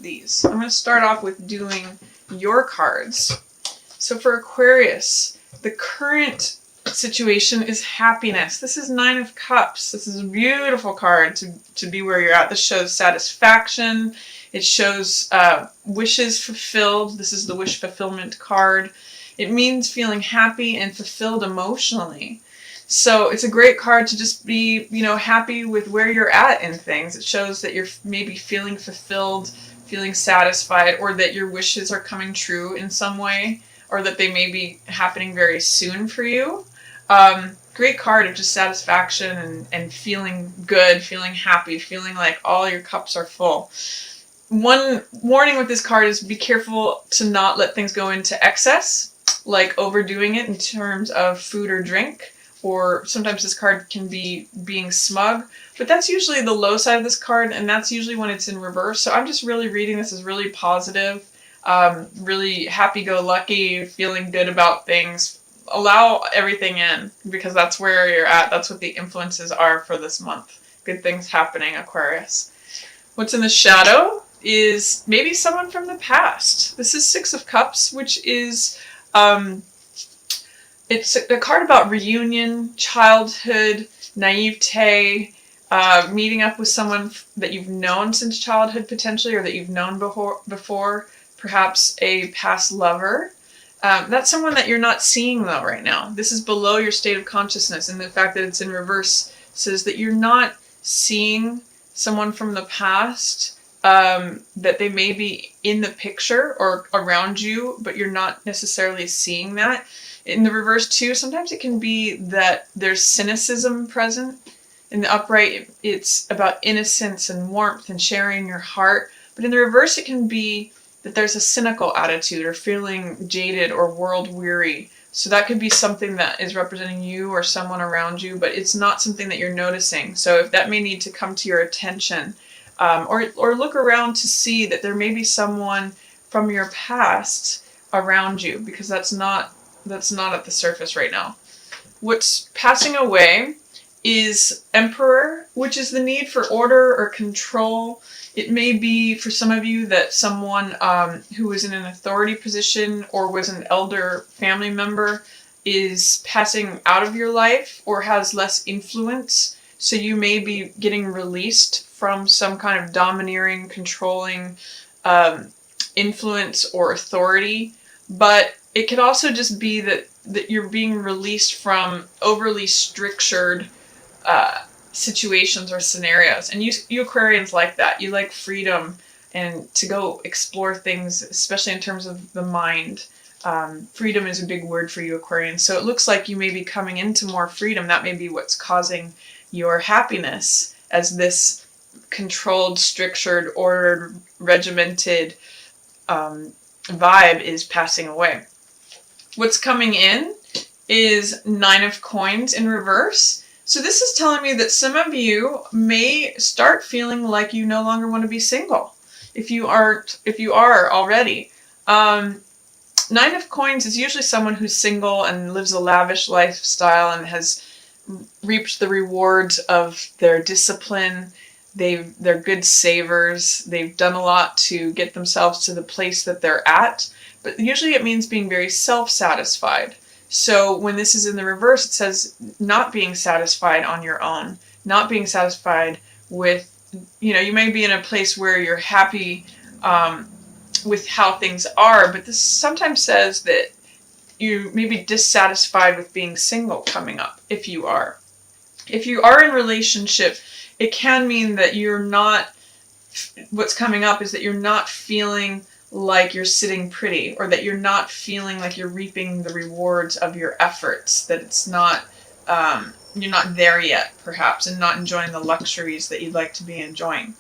these. I'm going to start off with doing your cards. So for Aquarius, the current situation is happiness. This is 9 of Cups. This is a beautiful card to be where you're at. This shows satisfaction. It shows wishes fulfilled. This is the wish fulfillment card. It means feeling happy and fulfilled emotionally. So it's a great card to just be, happy with where you're at in things. It shows that you're maybe feeling fulfilled, feeling satisfied, or that your wishes are coming true in some way, or that they may be happening very soon for you. Great card of just satisfaction and feeling good, feeling happy, feeling like all your cups are full. One warning with this card is be careful to not let things go into excess, like overdoing it in terms of food or drink, or sometimes this card can be being smug, but that's usually the low side of this card, and that's usually when it's in reverse. So I'm just really reading this as really positive, really happy-go-lucky, feeling good about things. Allow everything in, because that's where you're at. That's what the influences are for this month. Good things happening, Aquarius. What's in the shadow is maybe someone from the past. This is 6 of Cups, which is, it's a card about reunion, childhood, naivete, meeting up with someone that you've known since childhood potentially, or that you've known before, perhaps a past lover. That's someone that you're not seeing though right now. This is below your state of consciousness, and the fact that it's in reverse says that you're not seeing someone from the past, that they may be in the picture or around you, but you're not necessarily seeing that. In the reverse too, sometimes it can be that there's cynicism present. In the upright, it's about innocence and warmth and sharing your heart. But in the reverse, it can be that there's a cynical attitude or feeling jaded or world weary. So that could be something that is representing you or someone around you, but it's not something that you're noticing. So if that may need to come to your attention, or look around to see that there may be someone from your past around you, because that's not at the surface right now. What's passing away is Emperor, which is the need for order or control. It may be for some of you that someone who was in an authority position or was an elder family member is passing out of your life or has less influence. So you may be getting released from some kind of domineering, controlling influence or authority. But it could also just be that you're being released from overly strictured situations or scenarios. And you Aquarians like that. You like freedom and to go explore things, especially in terms of the mind. Freedom is a big word for you Aquarians. So it looks like you may be coming into more freedom. That may be what's causing your happiness, as this controlled, strictured, ordered, regimented vibe is passing away. What's coming in is 9 of Coins in reverse. So this is telling me that some of you may start feeling like you no longer want to be single. If you are already. 9 of Coins is usually someone who's single and lives a lavish lifestyle and has reaped the rewards of their discipline. They're good savers. They've done a lot to get themselves to the place that they're at. But usually it means being very self-satisfied. So when this is in the reverse, it says not being satisfied on your own, not being satisfied with, you may be in a place where you're happy with how things are, but this sometimes says that you may be dissatisfied with being single coming up, if you are. If you are in relationship, it can mean that what's coming up is that you're not feeling like you're sitting pretty, or that you're not feeling like you're reaping the rewards of your efforts, that it's not, you're not there yet, perhaps, and not enjoying the luxuries that you'd like to be enjoying.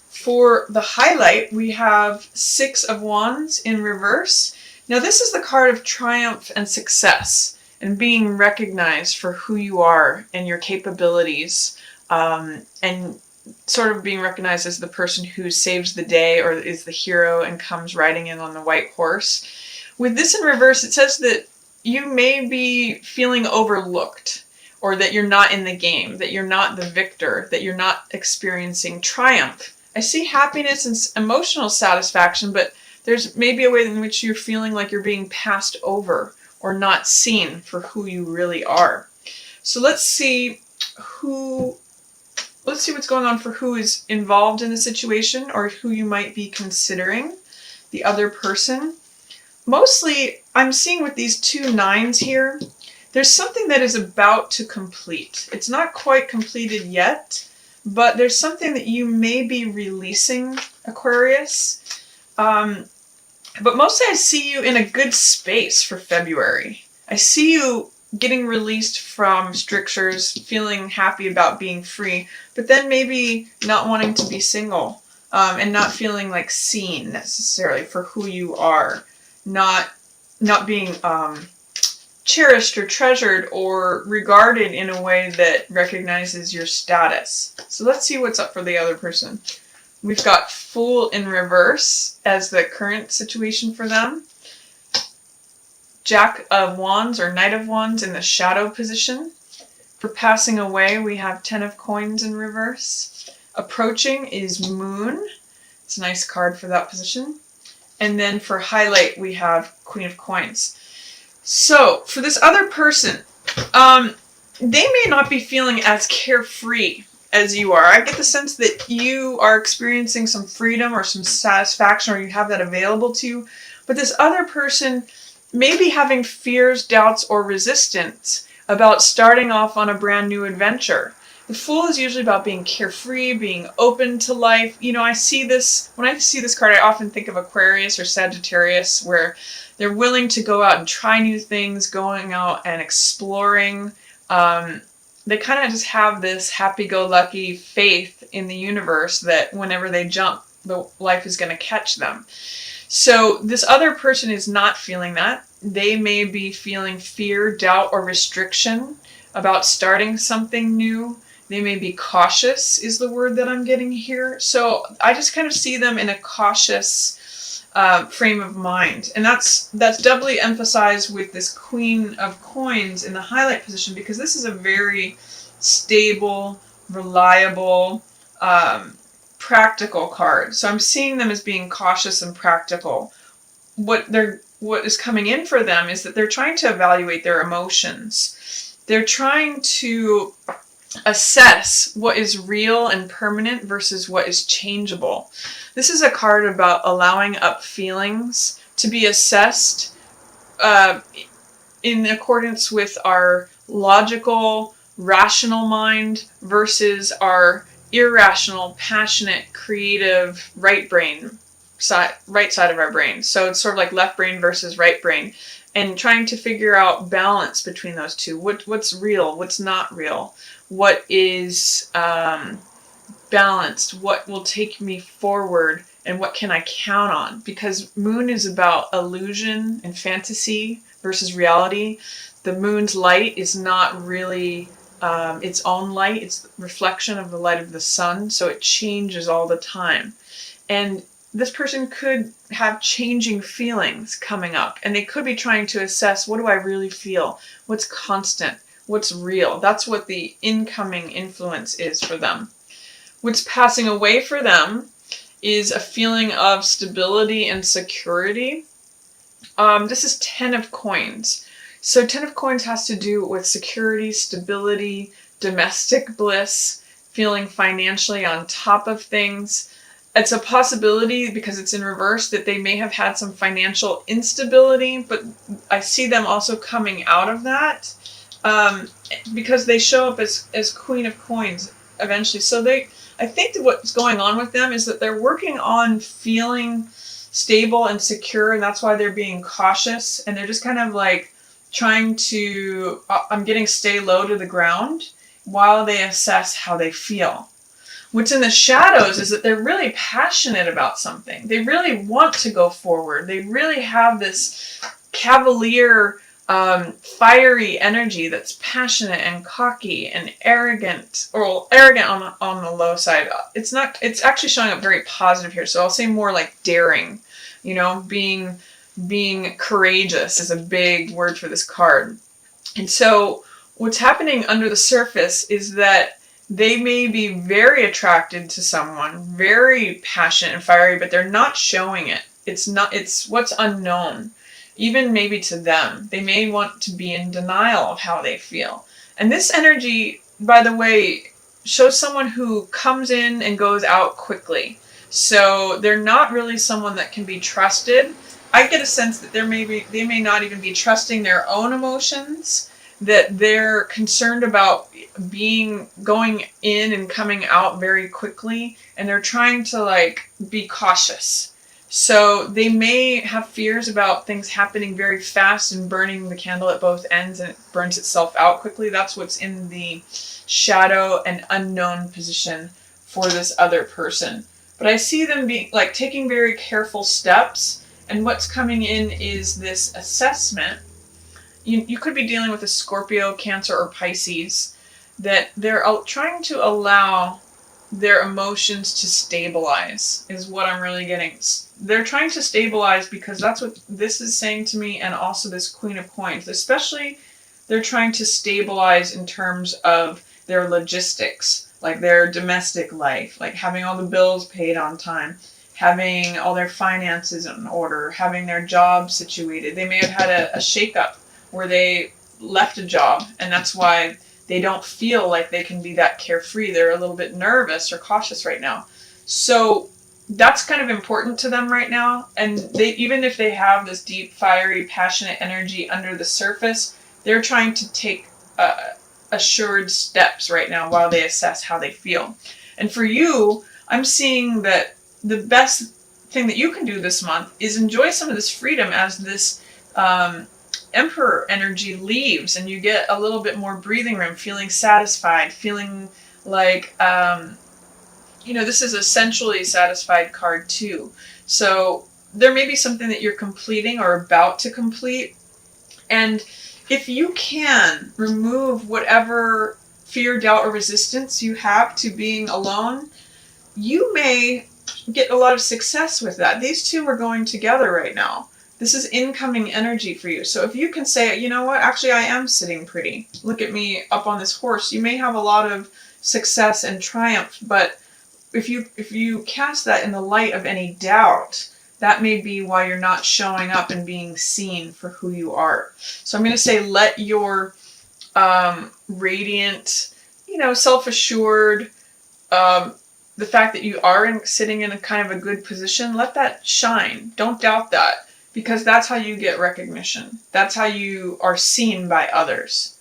For the highlight, we have 6 of Wands in reverse. Now this is the card of triumph and success, and being recognized for who you are and your capabilities, and sort of being recognized as the person who saves the day or is the hero and comes riding in on the white horse. With this in reverse, it says that you may be feeling overlooked, or that you're not in the game, that you're not the victor, that you're not experiencing triumph I see happiness and emotional satisfaction, but there's maybe a way in which you're feeling like you're being passed over or not seen for who you really are. So let's see what's going on for who is involved in the situation or who you might be considering, the other person. Mostly, I'm seeing with these 2 9s here, there's something that is about to complete. It's not quite completed yet, but there's something that you may be releasing, Aquarius. But mostly I see you in a good space for February. I see you getting released from strictures, feeling happy about being free, but then maybe not wanting to be single, and not feeling like seen necessarily for who you are, not being cherished or treasured or regarded in a way that recognizes your status. So let's see what's up for the other person. We've got Fool in reverse as the current situation for them. Jack of Wands or Knight of Wands in the shadow position. For passing away, we have 10 of Coins in reverse. Approaching is Moon. It's a nice card for that position. And then for highlight, we have Queen of Coins. So for this other person, they may not be feeling as carefree as you are. I get the sense that you are experiencing some freedom or some satisfaction, or you have that available to you. But this other person may be having fears, doubts, or resistance about starting off on a brand new adventure. The Fool is usually about being carefree, being open to life. You know, when I see this card, I often think of Aquarius or Sagittarius, where they're willing to go out and try new things, going out and exploring. They kind of just have this happy-go-lucky faith in the universe that whenever they jump, the life is going to catch them. So this other person is not feeling that. They may be feeling fear, doubt, or restriction about starting something new. They may be cautious is the word that I'm getting here. So I just kind of see them in a cautious frame of mind. And that's doubly emphasized with this Queen of Coins in the highlight position, because this is a very stable, reliable, practical card. So I'm seeing them as being cautious and practical. What is coming in for them is that they're trying to evaluate their emotions. They're trying to assess what is real and permanent versus what is changeable. This is a card about allowing up feelings to be assessed in accordance with our logical, rational mind versus our irrational, passionate, creative right side of our brain. So it's sort of like left brain versus right brain, and trying to figure out balance between those two. What's real? What's not real? What is balanced? What will take me forward? And what can I count on? Because Moon is about illusion and fantasy versus reality. The Moon's light is not really its own light. It's the reflection of the light of the sun, so it changes all the time. And this person could have changing feelings coming up, and they could be trying to assess, what do I really feel? What's constant? What's real? That's what the incoming influence is for them. What's passing away for them is a feeling of stability and security. This is 10 of Coins. So 10 of Coins has to do with security, stability, domestic bliss, feeling financially on top of things. It's a possibility, because it's in reverse, that they may have had some financial instability, but I see them also coming out of that because they show up as Queen of Coins eventually. So I think that what's going on with them is that they're working on feeling stable and secure, and that's why they're being cautious, and they're just kind of like trying to, stay low to the ground while they assess how they feel. What's in the shadows is that they're really passionate about something. They really want to go forward. They really have this cavalier, fiery energy that's passionate and cocky and arrogant, or arrogant on the low side. It's actually showing up very positive here. So I'll say more like daring, being courageous is a big word for this card. And so what's happening under the surface is that They may be very attracted to someone, very passionate and fiery, but they're not showing it. It's what's unknown, even maybe to them. They may want to be in denial of how they feel. And this energy, by the way, shows someone who comes in and goes out quickly. So they're not really someone that can be trusted. I get a sense that they may not even be trusting their own emotions, that they're concerned about going in and coming out very quickly, and they're trying to like be cautious. So they may have fears about things happening very fast and burning the candle at both ends, and it burns itself out quickly. That's what's in the shadow and unknown position for this other person. But I see them being like taking very careful steps, and what's coming in is this assessment. You could be dealing with a Scorpio, Cancer, or Pisces, that they're trying to allow their emotions to stabilize, is what I'm really getting. They're trying to stabilize because that's what this is saying to me, and also this Queen of Coins. Especially, they're trying to stabilize in terms of their logistics, like their domestic life, like having all the bills paid on time, having all their finances in order, having their job situated. They may have had a shakeup where they left a job, and that's why they don't feel like they can be that carefree. They're a little bit nervous or cautious right now. So that's kind of important to them right now. And they, even if they have this deep, fiery, passionate energy under the surface, they're trying to take assured steps right now while they assess how they feel. And for you, I'm seeing that the best thing that you can do this month is enjoy some of this freedom as this Emperor energy leaves, and you get a little bit more breathing room, feeling satisfied, feeling like, this is a sensually satisfied card too. So there may be something that you're completing or about to complete. And if you can remove whatever fear, doubt, or resistance you have to being alone, you may get a lot of success with that. These two are going together right now. This is incoming energy for you. So if you can say, you know what, actually I am sitting pretty. Look at me up on this horse. You may have a lot of success and triumph, but if you cast that in the light of any doubt, that may be why you're not showing up and being seen for who you are. So I'm going to say let your radiant, self-assured, the fact that you are sitting in a kind of a good position, let that shine. Don't doubt that. Because that's how you get recognition. That's how you are seen by others.